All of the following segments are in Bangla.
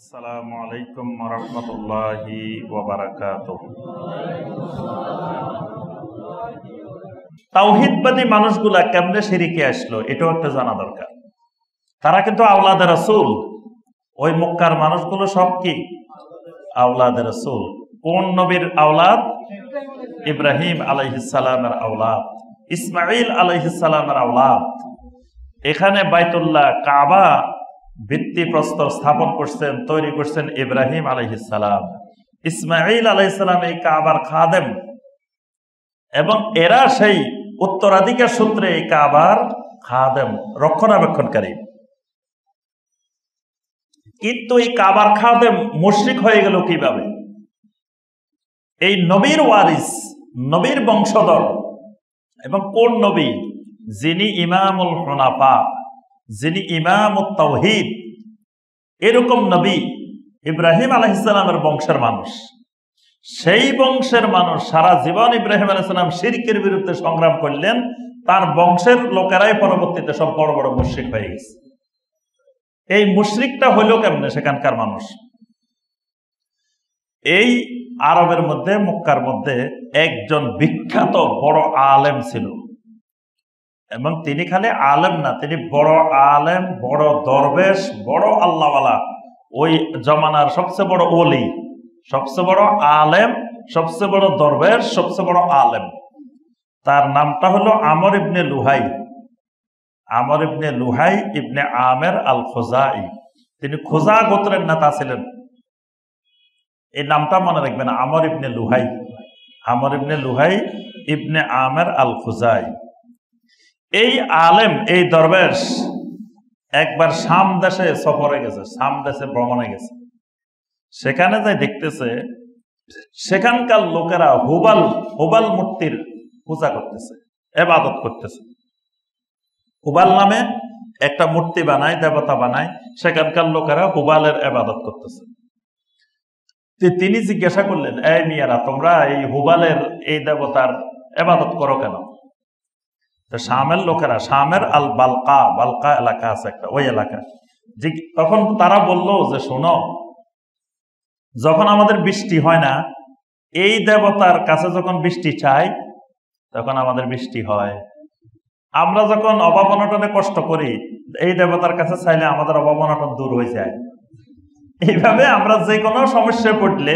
আসসালামু আলাইকুম ওয়া রাহমাতুল্লাহি ওয়া বারাকাতুহু। তাওহীদবাদী মানুষগুলা কেমনে শিরকে আসলো এটাও একটা জানা দরকার। তারা কিন্তু আওলাদে রাসূল, ওই মক্কার মানুষগুলো সব কি আওলাদে রাসূল। কোন নবীর আওলাদ? ইব্রাহিম আলাইহিস সালামের আওলাদ, ইসমাঈল আলাইহিস সালামের আওলাদ। এখানে বাইতুল্লাহ কাবা ভিত্তিপ্রস্তর স্থাপন করছেন, তৈরি করছেন ইব্রাহিম আলাইহিস সালাম। ইসমাঈল আলাইহিস সালাম এই কাবার খাদেম, এবং এরা সেই উত্তরাধিকার সূত্রে এই কাবার খাদেম, রক্ষণাবেক্ষণকারী। কিন্তু এই কাবার খাদেম মুশরিক হয়ে গেল কিভাবে? এই নবীর ওয়ারিস, নবীর বংশধর, এবং কোন নবী? যিনি ইমামুল হুনাফা, যিনি ইমামুত তাওহীদ, এরকম নবী ইব্রাহিম আলাইহিস সালামের বংশের মানুষ। সেই বংশের মানুষ সারা জীবন ইব্রাহিম আলাইহিস সালাম শিরকের বিরুদ্ধে সংগ্রাম করলেন, তার বংশের লোকেরাই পরবর্তীতে সব বড় বড় মুশরিক হয়ে গেছে। এই মুশরিকটা হইল কেমনে? সেখানকার মানুষ, এই আরবের মধ্যে, মক্কার মধ্যে একজন বিখ্যাত বড় আলেম ছিল, এবং তিনি খালি আলেম না, তিনি বড় আলেম, বড় দরবেশ, বড় আল্লাহওয়ালা, ওই জমানার সবচেয়ে বড় ওলি, সবচেয়ে বড় আলেম, সবচেয়ে বড় দরবেশ, সবচেয়ে বড় আলেম। তার নামটা হলো আমর ইবনে লুহাই। আমর ইবনে লুহাই ইবনে আমের আল খুজাই। তিনি খুজা গোত্রের নেতা ছিলেন। এই নামটা মনে রাখবেন, আমর ইবনে লুহাই। আমর ইবনে লুহাই ইবনে আমের আল খুজাই। এই আলেম, এই দরবেশ একবার শাম দেশে সফরে গেছে, শাম দেশে ভ্রমণে গেছে। সেখানে যাই দেখতেছে সেখানকার লোকেরা হুবাল মূর্তির পূজা করতেছে, ইবাদত করতেছে। হুবাল নামে একটা মূর্তি বানায়, দেবতা বানায়, সেখানকার লোকেরা হুবালের ইবাদত করতেছে। তিনি জিজ্ঞাসা করলেন, এই মিয়ারা, তোমরা এই হুবালের, এই দেবতার ইবাদত করো কেন? শামের লোকেরা, শামের আল বালকা এলাকা আছে একটা, ওই এলাকা, তখন তারা বলল যে শোনো, যখন আমাদের বৃষ্টি হয় না, এই দেবতার কাছে যখন বৃষ্টি চাই তখন আমাদের বৃষ্টি হয়। আমরা যখন অভাব অনটনে কষ্ট করি, এই দেবতার কাছে চাইলে আমাদের অভাব অনটন দূর হয়ে যায়। এইভাবে আমরা যে কোনো সমস্যায় পড়লে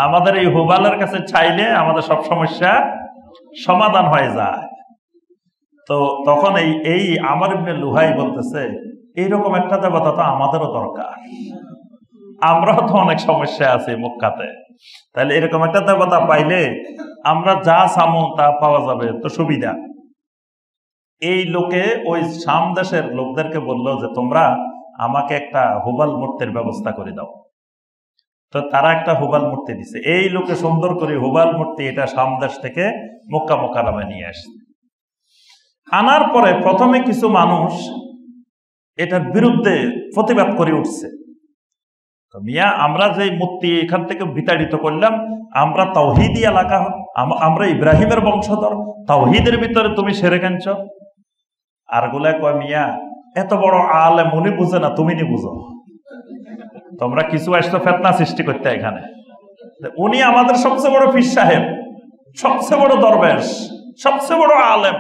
আমাদের এই হুবালের কাছে চাইলে আমাদের সব সমস্যা সমাধান হয়ে যায়। তো তখন এই আমর ইবনে লুহাই বলতেছে, এইরকম একটা দেবতা তো আমাদেরও দরকার, আমরাও তো অনেক সমস্যা আছে মক্কাতে, তাহলে এরকম একটা দেবতা পাইলে আমরা যা চামো তা পাওয়া যাবে, তো সুবিধা। এই লোকে ওই শাম দেশের লোকদেরকে বললো যে তোমরা আমাকে একটা হুবাল মূর্তির ব্যবস্থা করে দাও। তো তারা একটা হুবাল মূর্তি দিছে। এই লোকে সুন্দর করে হুবাল মূর্তি এটা শাম দেশ থেকে মক্কা মোকাররমায় নিয়ে আসছে। আনার পরে প্রথমে কিছু মানুষ এটার বিরুদ্ধে প্রতিবাদ করে উঠছে, মিয়া আমরা যে মূর্তি এখান থেকে বিতাড়িত করলাম, আমরা তাওহীদি এলাকা, আমরা ইব্রাহিমের বংশধর, তাওহীদের ভিতরে তুমি শিরক আনছো। আর গুলা কয়, মিয়া এত বড় আলেম, উনি বুঝে না, তুমি নি বুঝো, তোমরা কিছু আসতো ফিতনা সৃষ্টি করতে এখানে। উনি আমাদের সবচেয়ে বড় পীর সাহেব, সবচেয়ে বড় দরবেশ, সবচেয়ে বড় আলেম,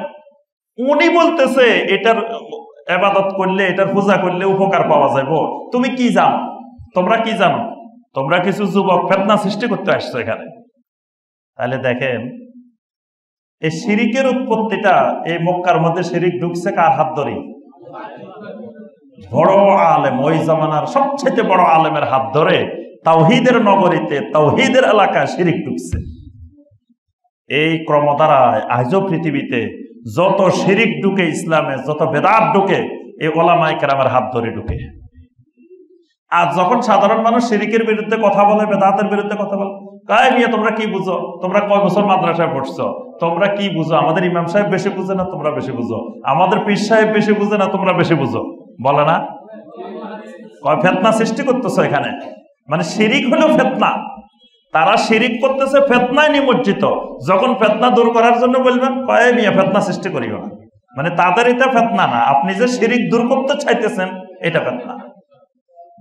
উনি বলতেছে এটার ইবাদত করলে, এটার পূজা করলে উপকার পাওয়া যাবে। তুমি কি জানো? তোমরা কি জানো? তোমরা কিছু যুবক ফিতনা সৃষ্টি করতে আসছো এখানে। তাহলে দেখেন, এই শিরিকের উৎপত্তিটা, এই মক্কার মধ্যে শিরিক ঢুকছে কার হাত ধরে? বড় আলেম, ওই জামানার সবচেয়ে বড় আলেমের হাত ধরে তাওহীদের নগরীতে, তাওহীদের এলাকায় শিরিক ঢুকছে। এই ক্রমধারায় আজও পৃথিবীতে যত শিরিক ঢুকে ইসলামে, যত বেদাত ঢুকে, এই ওলামায়ে কেরামের হাত ধরে ঢুকে। আর যখন সাধারণ মানুষ শিরিকের বিরুদ্ধে কথা বলে, বেদাতের বিরুদ্ধে কথা বলে, কাই মিয়া তোমরা কি বুঝো? তোমরা কয় বছর মাদ্রাসায় পড়ছো? তোমরা কি বুঝো? আমাদের ইমাম সাহেব বেশি বুঝে না, তোমরা বেশি বুঝো। আমাদের পীর সাহেব বেশি বুঝে না, তোমরা বেশি বুঝো। বলে না? কয় ফিতনা সৃষ্টি করতেছো এখানে, মানে শিরিক হলো ফিতনা। তারা শিরিক করতেছে, ফিতনায় নিমজ্জিত। যখন ফিতনা দূর করার জন্য বলবেন, কয় মিয়া ফিতনা সৃষ্টি করিও না, মানে তাদের এটা ফিতনা না, আপনি যে শিরিক দূর করতে চাইতেছেন এটা ফিতনা।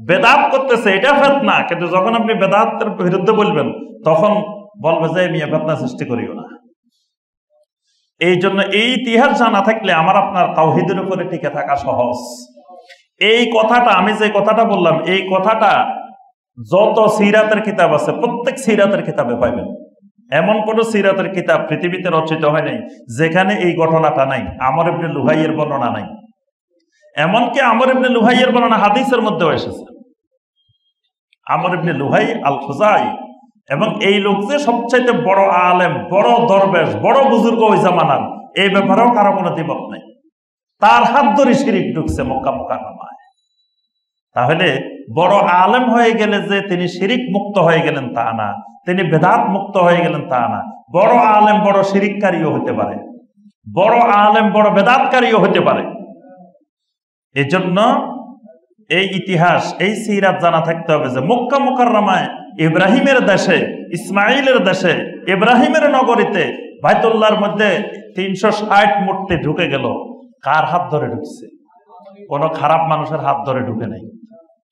বেদাত করতেছে এটা ফিতনা, কিন্তু যখন আপনি বেদাতের বিরুদ্ধে বলবেন তখন বলবে যে মিয়া ফিতনা সৃষ্টি করিও না। এই জন্য এই ইতিহাস জানা থাকলে আমার আপনার তাওহীদের উপরে টিকে থাকা সহজ। এই কথাটা আমি যে কথাটা বললাম, এই কথাটা যত সিরাতের কিতাব আছে প্রত্যেক সিরাতের কিতাবে পাইবেন। এমন কোন সিরাতের কিতাব পৃথিবীতে রচিত হয় নাই যেখানে এই ঘটনাটা নাই, আমর ইবনে লুহাইয়ের বর্ণনা নাই। এমনকি আমর ইবনে লুহাইয়ের বর্ণনা হাদিসের মধ্যেও এসেছে। আমর ইবনে লুহাই আল খুজাই, এবং এই লোক যে সবচাইতে বড় আলেম, বড় দরবেশ, বড় বুজুর্গ ওই জামানার, এই ব্যাপারেও কারো কোনো দ্বিমত নেই। তার হাত ধরে শিরিক ঢুকছে মক্কা মুকাররমায়। তাহলে বড় আলেম হয়ে গেলে যে তিনি শিরিক মুক্ত হয়ে গেলেন তা না, তিনি বেদাত মুক্ত হয়ে গেলেন তা না। বড় আলেম বড় শিরিককারীও হতে পারে, বড় আলেম বড় বেদাতকারীও হতে পারে। এই জন্য এই ইতিহাস, এই সিরাত জানা থাকতে হবে যে মক্কা মুকাররমায় ইব্রাহিমের দেশে, ইসমাইলের দেশে, ইব্রাহিমের নগরীতে বাইতুল্লাহর মধ্যে 360 মূর্তি ঢুকে গেল। কার হাত ধরে ঢুকছে? কোন খারাপ মানুষের হাত ধরে ঢুকে নাই,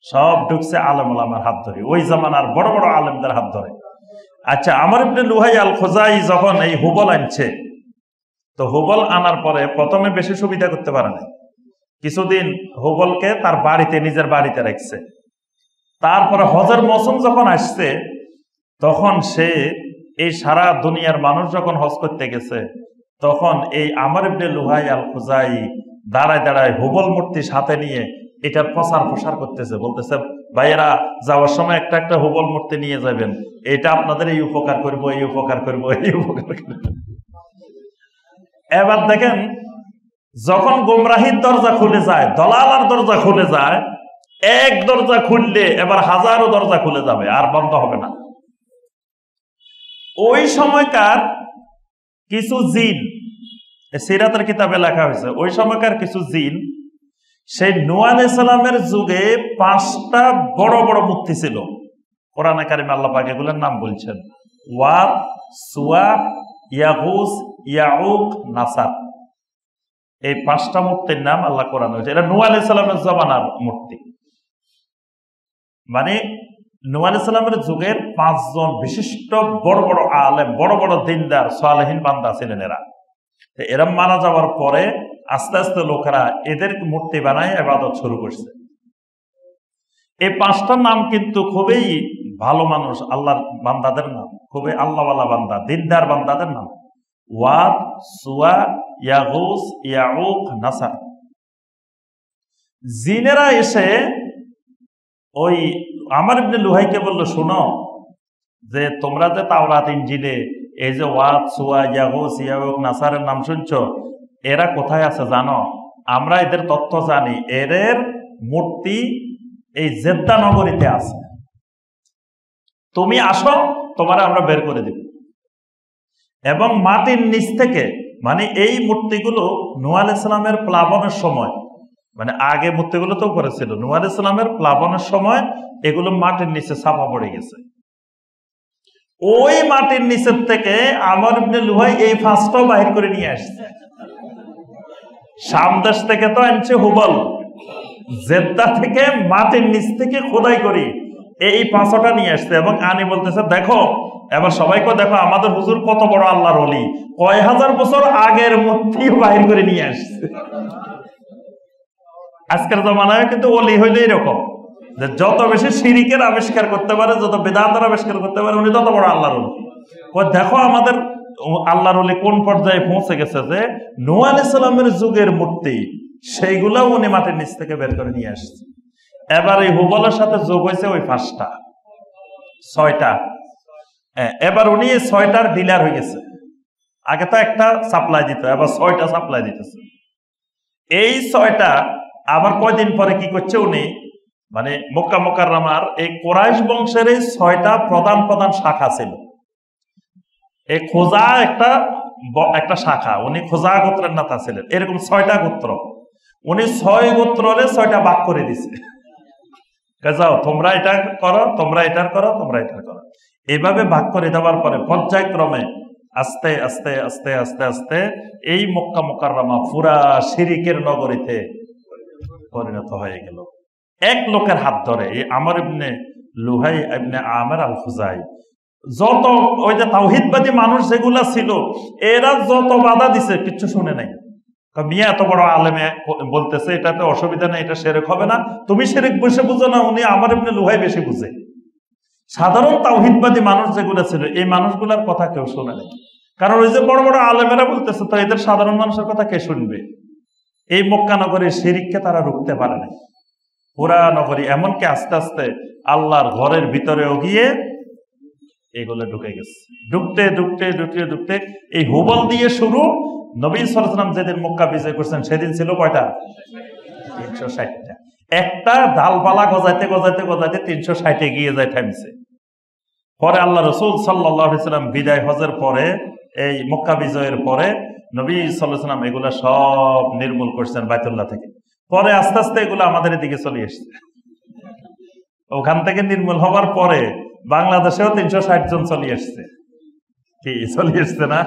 সব ঢুকছে আলেম ওলামার হাত ধরে, ওই জামানার বড় বড় আলেমদের হাত ধরে। আচ্ছা, আমর ইবনে লুহাই আল খুজাই যখন এই হুবল আনছে, তো হুবল আনার পরে প্রথমে বেশি সুবিধা করতে পারে নাই। কিছুদিন হুবলকে তার বাড়িতে, নিজের বাড়িতে রাখছে। তারপরে হজের মৌসুম যখন আসছে, তখন সে এই সারা দুনিয়ার মানুষ যখন হজ করতে গেছে, তখন এই আমর ইবনে লুহাই আল খুজাই দাঁড়ায় দাঁড়ায় হুবল মূর্তি সাথে নিয়ে এটার প্রসার করতেছে, বলতেছে ভাইয়েরা যাওয়ার সময় একটা একটা হুবল মূর্তি নিয়ে যাবেন, এটা আপনাদের এই উপকার করবো, এই উপকার করবো, এই উপকার করবো। এবার দেখেন, যখন গোমরাহির দরজা খুলে যায়, দলালার দরজা খুলে যায়, এক দরজা খুললে এবার হাজারো দরজা খুলে যাবে, আর বন্ধ হবে না। ওই সময়কার কিছু জিন, সিরাতের কিতাবে লেখা হয়েছে, ওই সময়কার কিছু জিন, সেই নূহ আলাইহিস সালামের যুগে 5টা বড় বড় মূর্তি ছিল। কোরআনে কারিমে আল্লাহ পাক এগুলোর নাম বলছেন, ওয়াদ, সুয়া, ইয়াগুস, ইয়াউক, নাসার। এই 5টা মূর্তির নাম আল্লাহ কোরআনে বলছে। এটা নূহ আলাইহিস সালামের জমানার মূর্তি। মানে নূহ আলাইহিস সালামের যুগের 5 জন বিশিষ্ট বড় বড় আলেম, বড় বড় দিনদার সালেহীন বান্দা ছিলেন এরা। এরা মারা যাওয়ার পরে আস্তে আস্তে লোকেরা এদের মূর্তি বানায় ইবাদত শুরু করছে। এই 5টার নাম কিন্তু খুবই ভালো মানুষ, আল্লাহর বান্দাদের নাম, খুবই আল্লাহওয়ালা বান্দা, দিনদার বান্দাদের নাম, ওয়াদ, সুয়া, ইয়াগুস, ইয়াউক, নাসার। জিনেরা এসে ওই আমর ইবনে লুহাইকে বললো, শোনো, যে তোমরা যে তাওরাত ইনজিলে এই যে ওয়াদ, সুয়া, ইয়াগুস, ইয়াউক, নাসারের নাম শুনছো, এরা কোথায় আছে জানো? আমরা এদের তথ্য জানি, এদের মূর্তি এই জেদ্দা নগরীতে আছে। তুমি আসো, তোমার আমরা বের করে দিব। এবং মাটির নিচ থেকে, মানে এই মূর্তিগুলো নূহ আলাইহিস সালামের প্লাবনের সময়, মানে আগে মূর্তিগুলো তো উপরে ছিল, নূহ আলাইহিস সালামের প্লাবনের সময় এগুলো মাটির নিচে চাপা পড়ে গেছে। ওই মাটির নিচের থেকে আমর ইবনে লুহাই এই 5টাও বাহির করে নিয়ে আসছে। শাম দেশ থেকে তো আনছে হুবল, জেদ্দা থেকে মাটির নিচ থেকে খোদাই করি এই 5টা নিয়ে আসছে। এবং আনি বলতেছে, দেখো, এবার সবাইকে দেখো আমাদের হুজুর কত বড় আল্লাহর ওলি, কয় হাজার বছর আগের মূর্তি বাহির করে নিয়ে আসছে। আজকের জমানায় কিন্তু ওলি হইলে এরকম, যে যত বেশি শিরিকের আবিষ্কার করতে পারে, যত বেদাতের আবিষ্কার করতে পারে, উনি তত বড় আল্লাহর ওলি। দেখো আমাদের আল্লাহর ওলি কোন পর্যায়ে পৌঁছে গেছে, যে নূহ আলাইহিস সালামের যুগের মূর্তি সেইগুলা উনি মাটির নিচ থেকে বের করে নিয়ে আসছে। এবার এই হুবলের সাথে যোগ হয়েছে ওই 5টা, 6টা। এবার উনি 6টার ডিলার হয়ে গেছে। আগে তো একটা সাপ্লাই দিত, এবার 6টা সাপ্লাই দিতেছে। এই 6টা আবার কয়দিন পরে কি করছে উনি, মানে মক্কা মুকাররমার এই কুরাইশ বংশের এই 6টা প্রধান প্রধান শাখা ছিল। এই খোজা একটা শাখা, উনি খোজা গোত্রের নেতা ছিলেন। এরকম 6টা গোত্র, উনি 6 গোত্রে 6টা ভাগ করে দিছে। যাও, তোমরা এটা করো, তোমরা এটার করো, তোমরা এটার করো। এইভাবে ভাগ করে দেওয়ার পরে পর্যায়ক্রমে আস্তে আস্তে আস্তে আস্তে আস্তে এই মক্কা মুকাররমা পুরা শিরিকের নগরীতে পরিণত হয়ে গেল। এক লোকের হাত ধরে, এই আমর ইবনে লুহাই ইবনে আমের আল খুজাই, যত ওই যে তাওহীদবাদী মানুষ যেগুলা ছিল এরা যত বাধা দিছে কিচ্ছু শুনে নাই। মিয়া এত বড় আলেমে বলতেছে এটাতে অসুবিধা নেই, এটা শিরক হবে না, তুমি শিরক বসে বুঝো না, উনি আমর ইবনে লুহাই বেশি বুঝে। সাধারণ তাওহীদবাদী মানুষ যেগুলো ছিল এই মানুষগুলার কথা কেউ শুনে নাই, কারণ ওই যে বড় বড় আলেমেরা বলতেছে তো এদের সাধারণ মানুষের কথা কে শুনবে। এই মক্কা নগরীর শিরিককে তারা রুখতে পারে না, পুরা নগরী, এমনকি আস্তে আস্তে আল্লাহর ঘরের ভিতরেও গিয়ে এগুলো ঢুকে গেছে। ঢুকতে ঢুকতে ঢুকতে ঢুকতে এই হুবল দিয়ে শুরু। নবী সাল্লাল্লাহু আলাইহি ওয়াসাল্লাম যেদিন মক্কা বিজয় করছেন সেদিন ছিল কয়টা? 360টা। একটা ডালপালা গজাইতে গজাইতে গজাইতে 360-এ গিয়ে যায় থামছে। পরে আল্লাহ রাসূল সাল্লাল্লাহু আলাইহি ওয়াসাল্লাম বিদায় হজের পরে, এই মক্কা বিজয়ের পরে নবী সাল্লাল্লাহু আলাইহি ওয়াসাল্লাম এগুলা সব নির্মূল করছেন বাইতুল্লাহ থেকে। পরে আস্তে আস্তে এগুলো আমাদের দিকে চলে এসছে। ওখান থেকে নির্মূল হওয়ার পরে বাংলাদেশেও 360 জন চলে এসছে। কি চলে এসছে না?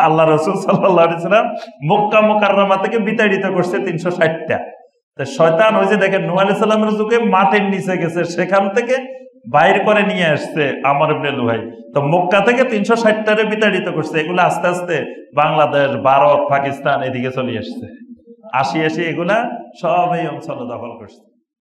আল্লাহ রাসূল সাল্লাল্লাহু আলাইহি ওয়াসাল্লাম মক্কা মুকাররমা থেকে বিতাড়িত করছে 360টা। তো শয়তান ওই যে দেখেন নূহ আলাইহিস সালামের যুগে মাটির নিচে গেছে, সেখান থেকে বাইর করে নিয়ে আসছে আমর ইবনে লুহাই। তো মক্কা থেকে 360টারে বিতাড়িত করছে। এগুলো আস্তে আস্তে বাংলাদেশ, ভারত, পাকিস্তান এদিকে চলে আসছে। আসি এগুলা সব এই অঞ্চলে দখল করছে।